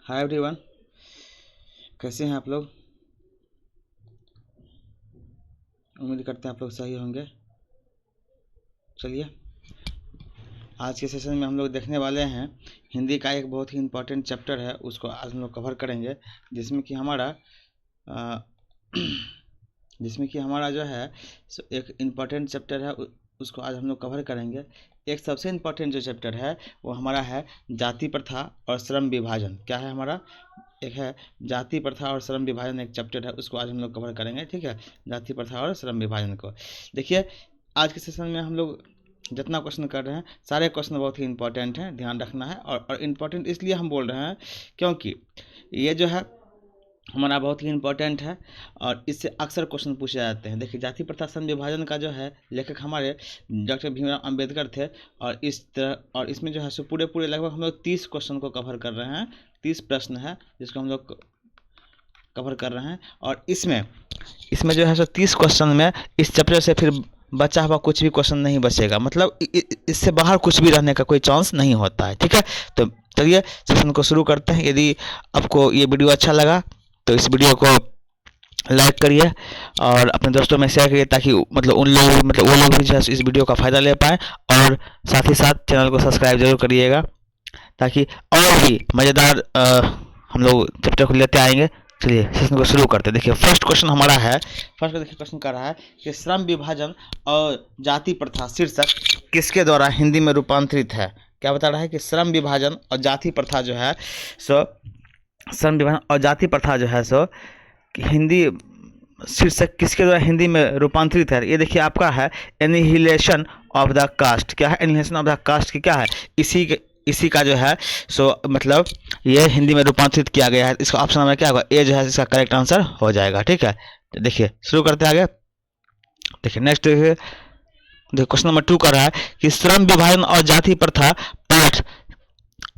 Hi everyone, कैसे हैं आप लोग। उम्मीद करते हैं आप लोग सही होंगे। चलिए, आज के सेशन में हम लोग देखने वाले हैं हिंदी का एक बहुत ही इम्पोर्टेंट चैप्टर है, उसको आज हम लोग कवर करेंगे, जिसमें कि हमारा जो है एक इम्पोर्टेंट चैप्टर है, उसको आज हम लोग कवर करेंगे। एक सबसे इम्पोर्टेंट जो चैप्टर है वो हमारा है जाति प्रथा और श्रम विभाजन। क्या है हमारा? एक है जाति प्रथा और श्रम विभाजन, एक चैप्टर है, उसको आज हम लोग कवर करेंगे। ठीक है, जाति प्रथा और श्रम विभाजन को देखिए। आज के सेशन में हम लोग जितना क्वेश्चन कर रहे हैं सारे क्वेश्चन बहुत ही इंपॉर्टेंट हैं, ध्यान रखना है। और इम्पॉर्टेंट इसलिए हम बोल रहे हैं क्योंकि ये जो है हमारा बहुत ही इम्पोर्टेंट है और इससे अक्सर क्वेश्चन पूछे जाते हैं। देखिए, जाति प्रथा श्रम विभाजन का जो है लेखक हमारे डॉक्टर भीमराव अंबेडकर थे और इसमें जो है सो पूरे लगभग हम लोग 30 क्वेश्चन को कवर कर रहे हैं। 30 प्रश्न है जिसको हम लोग कवर कर रहे हैं और इसमें जो है सो 30 क्वेश्चन में इस चैप्टर से फिर बचा हुआ कुछ भी क्वेश्चन नहीं बचेगा, मतलब इससे बाहर कुछ भी रहने का कोई चांस नहीं होता है। ठीक है, तो चलिए सेशन को शुरू करते हैं। यदि आपको ये वीडियो अच्छा लगा तो इस वीडियो को लाइक करिए और अपने दोस्तों में शेयर करिए, ताकि वो लोग भी जो है इस वीडियो का फ़ायदा ले पाएँ। और साथ ही साथ चैनल को सब्सक्राइब जरूर करिएगा, ताकि और भी मज़ेदार हम लोग चैप्टर को लेते आएंगे। चलिए सेशन को शुरू करते हैं। देखिए, फर्स्ट क्वेश्चन हमारा है। क्वेश्चन कर रहा है कि श्रम विभाजन और जाति प्रथा शीर्षक किसके द्वारा हिंदी में रूपांतरित है। क्या बता रहा है कि श्रम विभाजन और जाति प्रथा जो है सो हिंदी शीर्षक किसके द्वारा हिंदी में रूपांतरित है। ये देखिए आपका है एनिहिलेशन ऑफ द कास्ट। क्या है? एनिहिलेशन ऑफ द कास्ट की क्या है? इसी का जो है सो मतलब ये हिंदी में रूपांतरित किया गया है। इसका ऑप्शन नंबर क्या होगा? ए जो है इसका करेक्ट आंसर हो जाएगा। ठीक है, तो देखिए शुरू करते हैं आगे। देखिए नेक्स्ट देखिए क्वेश्चन नंबर 2 कर रहा है कि श्रम विभाजन और जाति प्रथा पाठ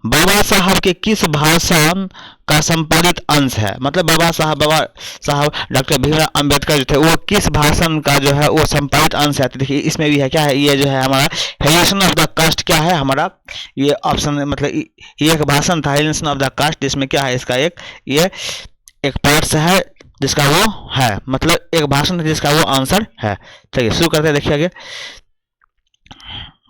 बाबा साहब के किस भाषण का संपादित अंश है। मतलब बाबा साहब डॉक्टर भीमराव अंबेडकर जो थे वो किस भाषण का जो है वो संपादित अंश है। तो देखिए इसमें भी है, क्या है? ये जो है हमारा हेलिनेशन ऑफ द कास्ट। क्या है हमारा? ये ऑप्शन मतलब ये एक भाषण था हेलिनेशन ऑफ द कास्ट, जिसमें क्या है इसका एक पार्ट्स है जिसका वो है, मतलब एक भाषण जिसका वो आंसर है। चलिए शुरू करते हैं। देखिए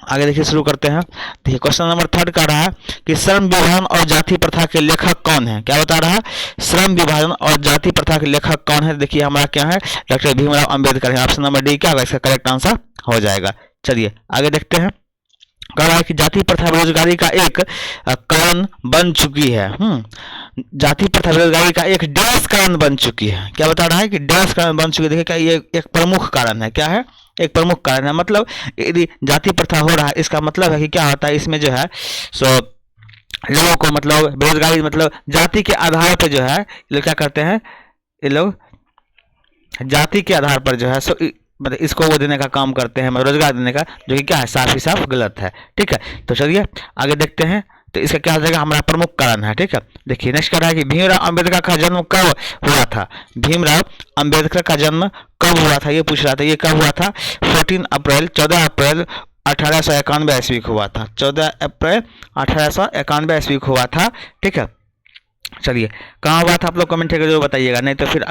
आगे देखिए शुरू करते हैं। देखिए क्वेश्चन नंबर 3 का रहा है कि श्रम विभाजन और जाति प्रथा के लेखक कौन है। क्या बता रहा है? श्रम विभाजन और जाति प्रथा के लेखक कौन है। देखिए हमारा क्या है? डॉक्टर भीमराव अंबेडकर है। ऑप्शन नंबर डी क्या होगा? इसका करेक्ट आंसर हो जाएगा। चलिए आगे देखते हैं। कह रहा है कि जाति प्रथा बेरोजगारी का एक कारण बन चुकी है। जाति प्रथा बेरोजगारी का एक डैश कारण बन चुकी है। क्या बता रहा है कि डैश कारण बन चुकी है। देखिए क्या ये एक प्रमुख कारण है। क्या है? एक प्रमुख कारण है। मतलब यदि जाति प्रथा हो रहा है इसका मतलब है कि क्या होता है इसमें जो है सो लोगों को मतलब बेरोजगारी मतलब जाति के आधार पर जो है लोग क्या करते हैं, ये लोग जाति के आधार पर जो है सो मतलब इसको वो देने का काम करते हैं, रोजगार देने का, जो कि क्या है साफ ही साफ गलत है। ठीक है, तो चलिए आगे देखते हैं। तो इसका क्या हो जाएगा? हमारा प्रमुख कारण है। ठीक है, देखिए नेक्स्ट कर रहा है कि भीमराव अंबेडकर का जन्म कब हुआ था। भीमराव अंबेडकर का जन्म कब हुआ था ये पूछ रहा था। ये कब हुआ था? 14 अप्रैल 1891 ईस्वी को हुआ था। 14 अप्रैल 1891 ईस्वी को हुआ था। ठीक है, चलिए कहाँ हुआ था आप लोग कमेंट करके जरूर बताइएगा, नहीं तो फिर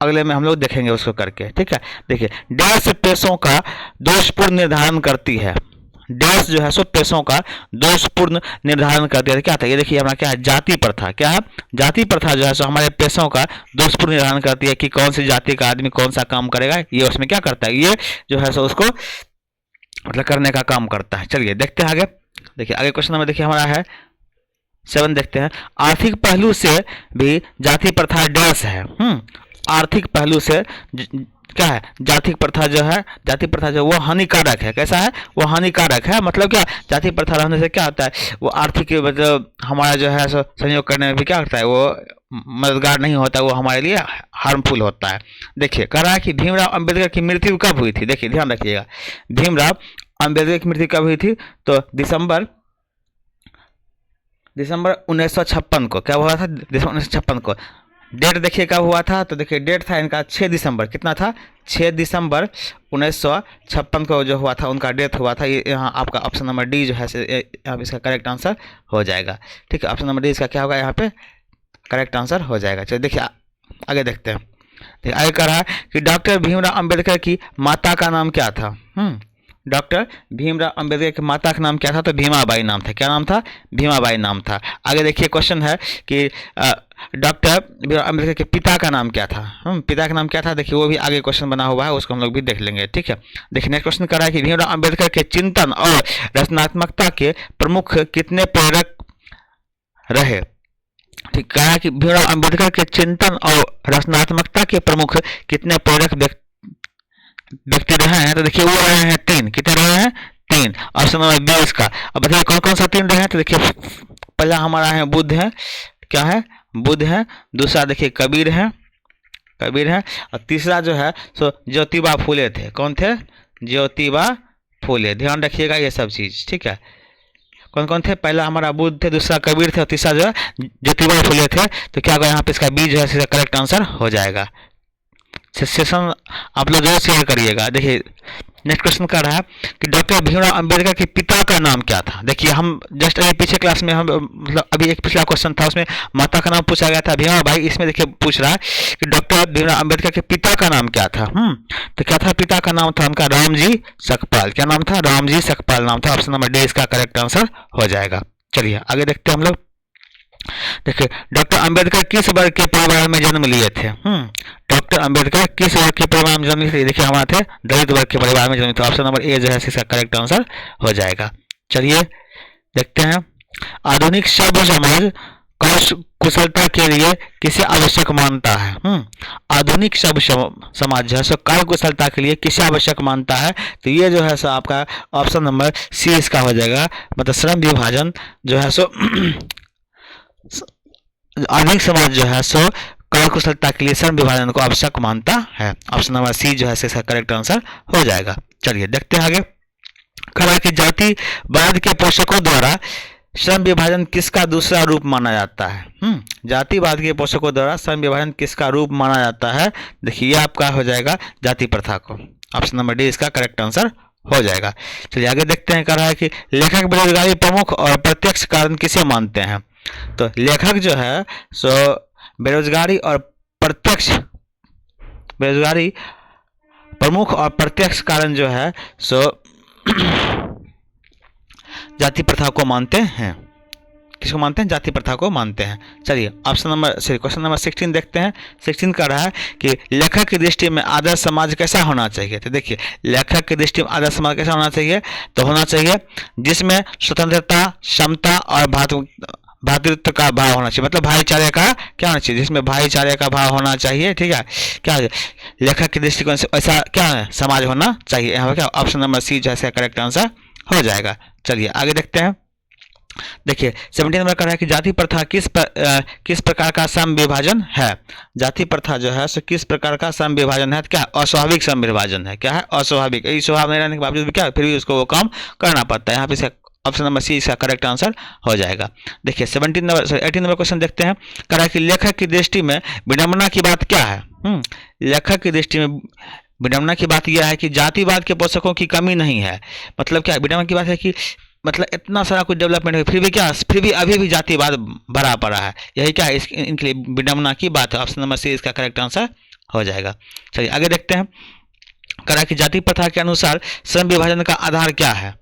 अगले में हम लोग देखेंगे उसको करके। ठीक है, देखिए डैश पेशों का दोषपूर्ण निर्धारण करती है। डैश जो है सो पेशों का दोषपूर्ण निर्धारण करती है। क्या था? ये देखिए हमारा क्या है? जाति प्रथा। क्या है? जाति प्रथा जो है सो हमारे पेशों का दोषपूर्ण निर्धारण करती है कि कौन सी जाति का आदमी कौन सा काम करेगा। ये उसमें क्या करता है? ये जो है सो उसको मतलब करने का काम करता है। चलिए देखते हैं आगे। देखिए आगे क्वेश्चन नंबर देखिए हमारा है 7 देखते हैं। आर्थिक पहलू से भी जाति प्रथा डैश है। आर्थिक पहलू से क्या है? जाति प्रथा जो वो हानिकारक है। कैसा है? वो हानिकारक है। मतलब क्या? जाति प्रथा रहने से क्या होता है? वो आर्थिक मतलब हमारा जो है सहयोग करने में भी क्या करता है? वो मददगार नहीं होता, वो हमारे लिए हार्मफुल होता है। देखिए कह रहा है कि भीमराव अंबेडकर की मृत्यु कब हुई थी। देखिए ध्यान रखिएगा, भीमराव अंबेडकर की मृत्यु कब हुई थी? तो दिसंबर 1956 को। क्या हुआ था? दिसंबर 1956 को। डेट देखिए कब हुआ था। तो देखिए डेट था इनका 6 दिसंबर। कितना था? 6 दिसंबर 1956 को जो हुआ था उनका डेथ हुआ था। ये यहाँ आपका ऑप्शन नंबर डी जो है यहाँ इसका करेक्ट आंसर हो जाएगा। ठीक है, ऑप्शन नंबर डी इसका क्या होगा यहाँ पे? करेक्ट आंसर हो जाएगा। चलिए देखिए आगे देखते हैं। देखिए आगे कह रहा है कि डॉक्टर भीमराव अंबेडकर की माता का नाम क्या था। डॉक्टर भीमराव अंबेडकर की माता का नाम क्या था, तो भीमाबाई नाम था। क्या नाम था, भीमाबाई नाम था। आगे देखिए क्वेश्चन है कि डॉक्टर भीमराव अंबेडकर के पिता का नाम क्या था। पिता का नाम क्या था, देखिए वो भी आगे क्वेश्चन बना हुआ है, उसको हम लोग भी देख लेंगे, ठीक है। देखिए नेक्स्ट क्वेश्चन कर रहा है कि भीमराव अंबेडकर के चिंतन और रचनात्मकता के प्रमुख कितने प्रेरक रहे। ठीक कहा है कि भीमराव अंबेडकर के चिंतन और रचनात्मकता के प्रमुख कितने प्रेरक व्यक्ति रहे हैं, तो देखिए वो रहे हैं 3। कितने रहे हैं, 3। ऑप्शन नंबर बी इसका। अब बताइए कौन कौन सा 3 रहे हैं, तो देखिए पहला हमारा है बुद्ध है, क्या है, बुद्ध है। दूसरा देखिए कबीर है, कबीर है। और तीसरा जो है सो ज्योतिबा फुले थे। कौन थे, ज्योतिबा फुले। ध्यान रखिएगा ये सब चीज, ठीक है। कौन कौन थे, पहला हमारा बुद्ध थे, दूसरा कबीर थे और तीसरा जो है ज्योतिबा फुले थे। तो क्या होगा यहाँ पे, इसका बी जो है सीधा करेक्ट आंसर हो जाएगा। सेशन आप लोग जरूर शेयर करिएगा। देखिए नेक्स्ट क्वेश्चन कर रहा है कि डॉक्टर भीमराव अंबेडकर के पिता का नाम क्या था। देखिए हम जस्ट अभी पीछे क्लास में हम मतलब अभी एक पिछला क्वेश्चन था उसमें माता का नाम पूछा गया था भीमाबाई। इसमें देखिए पूछ रहा है कि डॉक्टर भीमराव अंबेडकर के पिता का नाम क्या था। तो क्या था, पिता का नाम था उनका रामजी सकपाल। क्या नाम था, रामजी सकपाल नाम था। ऑप्शन नंबर डी इसका करेक्ट आंसर हो जाएगा। चलिए आगे देखते हैं हम लोग। देखिए डॉक्टर अंबेडकर किस वर्ग के परिवार में जन्म लिए थे। डॉक्टर अंबेडकर किस वर्ग के परिवार में जन्म लिए थे, देखिए हमारे थे दलित वर्ग के परिवार में जन्म थे। ऑप्शन नंबर ए जो है इसका करेक्ट आंसर हो जाएगा। चलिए देखते हैं। आधुनिक सभ्य समाज कुशलता के लिए किसे आवश्यक मानता है। आधुनिक सभ्य समाज जो है सो कार्य कुशलता के लिए किसे आवश्यक मानता है, तो ये जो है सो आपका ऑप्शन नंबर सी इसका हो जाएगा। मतलब श्रम विभाजन जो है सो आधुनिक समाज जो है सो कार्य कुशलता के लिए श्रम विभाजन को आवश्यक मानता है। ऑप्शन नंबर सी जो है इसका करेक्ट आंसर हो जाएगा। चलिए देखते हैं आगे। कहा कि जातिवाद के पोषकों द्वारा श्रम विभाजन किसका दूसरा रूप माना जाता है। जातिवाद के पोषकों द्वारा श्रम विभाजन किसका रूप माना जाता है, देखिए आपका हो जाएगा जाति प्रथा को। ऑप्शन नंबर डी इसका करेक्ट आंसर हो जाएगा। चलिए आगे देखते हैं। कह रहा है कि लेखक बेरोजगारी प्रमुख और प्रत्यक्ष कारण किसे मानते हैं। तो लेखक जो है सो बेरोजगारी और प्रत्यक्ष, बेरोजगारी प्रमुख और प्रत्यक्ष कारण जो है सो जाति प्रथा को मानते हैं। किसको मानते हैं, जाति प्रथा को मानते हैं। चलिए ऑप्शन नंबर क्वेश्चन नंबर 16 देखते हैं। 16 का रहा है कि लेखक की दृष्टि में आदर्श समाज कैसा होना चाहिए। तो देखिए लेखक की दृष्टि में आदर्श समाज कैसा होना चाहिए, तो होना चाहिए जिसमें स्वतंत्रता, समता और भातृत्व का भाव होना चाहिए। मतलब भाईचारे का क्या होना चाहिए, जिसमें भाईचारे का भाव होना चाहिए, ठीक है। क्या लेखक की दृष्टिकोण से ऐसा क्या है समाज होना चाहिए। यहाँ क्या ऑप्शन नंबर सी जैसे करेक्ट आंसर हो जाएगा। चलिए आगे देखते हैं। देखिए 17 नंबर का है कि जाति प्रथा किस प्रकार का सम विभाजन है। जाति प्रथा जो है सो किस प्रकार का सम विभाजन है, क्या अस्वाभाविक सम विभाजन है। क्या है, अस्वाभाविक। यही स्वभाव नहीं रहने के बावजूद भी क्या फिर भी उसको वो काम करना पड़ता है। यहाँ पे ऑप्शन नंबर सी इसका करेक्ट आंसर हो जाएगा। देखिए 18 नंबर क्वेश्चन देखते हैं। कह रहा है कि लेखक की दृष्टि में विडंबना की बात क्या है। लेखक की दृष्टि में विडंबना की बात यह है कि जातिवाद के पोषकों की कमी नहीं है। मतलब क्या विडंबना की बात है कि मतलब इतना सारा कुछ डेवलपमेंट है फिर भी अभी भी जातिवाद भरा पड़ा है। यही क्या है इनके लिए विडंबना की बात है। ऑप्शन नंबर सी इसका करेक्ट आंसर हो जाएगा। चलिए आगे देखते हैं। कह रहा है कि जाति प्रथा के अनुसार श्रम विभाजन का आधार क्या है।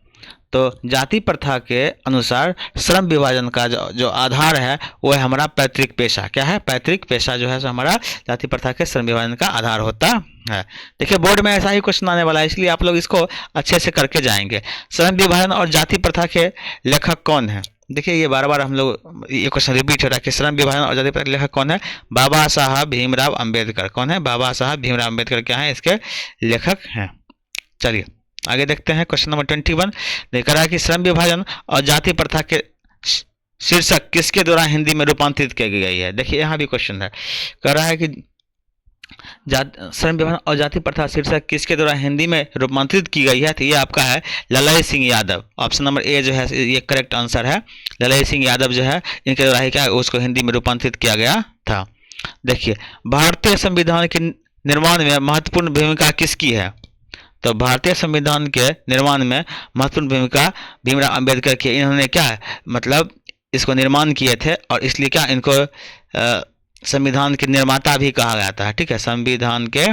तो जाति प्रथा के अनुसार श्रम विभाजन का जो आधार है वो है हमारा पैतृक पेशा। क्या है, पैतृक पेशा जो है सो हमारा जाति प्रथा के श्रम विभाजन का आधार होता है। देखिए बोर्ड में ऐसा ही क्वेश्चन आने वाला है, इसलिए आप लोग इसको अच्छे से करके जाएंगे। श्रम विभाजन और जाति प्रथा के लेखक कौन है। देखिए ये बार बार हम लोग ये क्वेश्चन रिपीट हो रहा है कि श्रम विभाजन और जाति प्रथा के लेखक कौन है। बाबा साहब भीमराव अम्बेडकर। कौन है, बाबा साहब भीमराव अम्बेडकर क्या है इसके लेखक हैं। चलिए आगे देखते हैं। क्वेश्चन नंबर 21 देख रहा है कि श्रम विभाजन और जाति प्रथा के शीर्षक किसके द्वारा हिंदी में रूपांतरित की गई है। देखिए यहाँ भी क्वेश्चन है, कह रहा है कि श्रम विभाजन और जाति प्रथा शीर्षक किसके द्वारा हिंदी में रूपांतरित की गई है। तो ये आपका है ललय Singh Yadav. Option number A जो है ये करेक्ट आंसर है। ललय सिंह यादव जो है इनके द्वारा ही क्या उसको हिंदी में रूपांतरित किया गया था। देखिए भारतीय संविधान के निर्माण में महत्वपूर्ण भूमिका किसकी है। तो भारतीय संविधान के निर्माण में महत्वपूर्ण भूमिका भीमराव अम्बेडकर की। इन्होंने क्या है मतलब इसको निर्माण किए थे, और इसलिए क्या इनको संविधान के निर्माता भी कहा गया था। ठीक है, संविधान के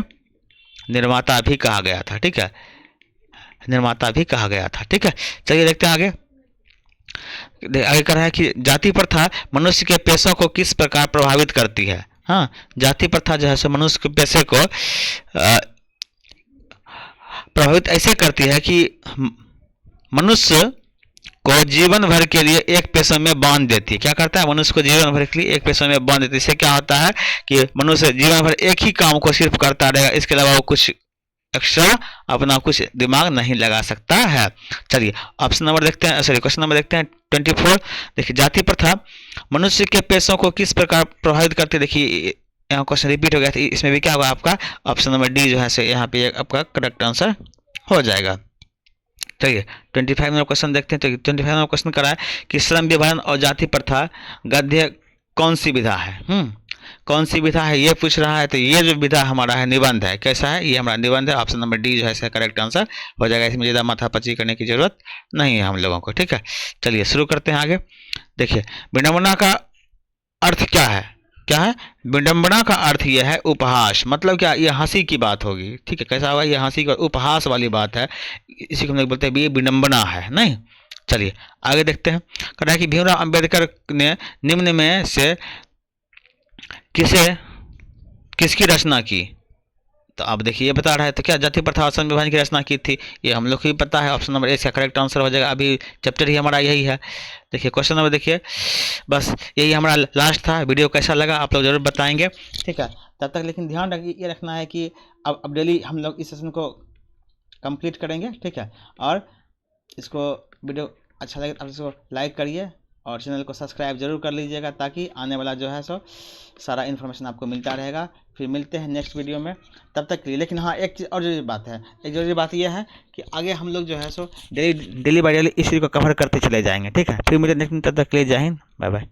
निर्माता भी कहा गया था। ठीक है, निर्माता भी कहा गया था। ठीक है, चलिए देखते हैं आगे। आगे कह रहा है कि जाति प्रथा मनुष्य के पेशों को किस प्रकार प्रभावित करती है। हाँ, जाति प्रथा जो है सो मनुष्य के पेशे को प्रभावित ऐसे करती है कि मनुष्य को जीवन भर के लिए एक पेशे में बांध देती है। क्या करता है, मनुष्य को जीवन भर के लिए एक पेशे में बांध देती है। इससे क्या होता है कि मनुष्य जीवन भर एक ही काम को सिर्फ करता रहेगा, इसके अलावा वो कुछ एक्स्ट्रा अपना कुछ दिमाग नहीं लगा सकता है। चलिए ऑप्शन नंबर देखते हैं, सॉरी क्वेश्चन नंबर देखते हैं 24। देखिए, जाति प्रथा मनुष्य के पेशों को किस प्रकार प्रभावित करती है। देखिए यहाँ क्वेश्चन रिपीट हो गया था, इसमें भी क्या होगा आपका ऑप्शन नंबर डी जो है से यहाँ पे आपका करेक्ट आंसर हो जाएगा। चलिए 25 नंबर क्वेश्चन देखते हैं। तो 25 नंबर क्वेश्चन करा है कि श्रम विभाजन और जाति प्रथा गद्य कौन सी विधा है। कौन सी विधा है ये पूछ रहा है। तो ये जो विधा हमारा है निबंध है। कैसा है, ये हमारा निबंध है। ऑप्शन नंबर डी जो है इसका करेक्ट आंसर हो जाएगा। इसमें ज़्यादा माथापच्ची करने की जरूरत नहीं है हम लोगों को। ठीक है, चलिए शुरू करते हैं आगे। देखिए, विडंबना का अर्थ क्या है। क्या है, विडंबना का अर्थ यह है उपहास, मतलब क्या, ये हंसी की बात होगी। ठीक है, कैसा होगा, ये हंसी का उपहास वाली बात है, इसी को हम लोग बोलते हैं ये विडंबना है। नहीं, चलिए आगे देखते हैं। कह रहा है कि भीमराव अंबेडकर ने निम्न में से किसकी रचना की। तो अब देखिए ये बता रहा है। तो क्या जाति प्रथा और श्रम विभाजन की रचना की थी, ये हम लोग को भी पता है। ऑप्शन नंबर ए इसका करेक्ट आंसर हो जाएगा। अभी चैप्टर ही हमारा यही है। देखिए क्वेश्चन नंबर देखिए, बस यही हमारा लास्ट था। वीडियो कैसा लगा आप लोग जरूर बताएंगे। ठीक है, तब तक लेकिन ध्यान ये रखना है कि अब डेली हम लोग इस सेशन को कंप्लीट करेंगे। ठीक है, और इसको वीडियो अच्छा लगे आप इसको लाइक करिए और चैनल को सब्सक्राइब जरूर कर लीजिएगा, ताकि आने वाला जो है सो सारा इन्फॉर्मेशन आपको मिलता रहेगा। फिर मिलते हैं नेक्स्ट वीडियो में, तब तक के लिए। लेकिन हाँ, एक चीज़ और जरूरी बात है, एक जरूरी बात यह है कि आगे हम लोग जो है सो डेली बाय डेली इस चीज़ को कवर करते चले जाएंगे। ठीक है, फिर मुझे नेक्स्ट, तब तक के लिए जय हिंद, बाय बाय।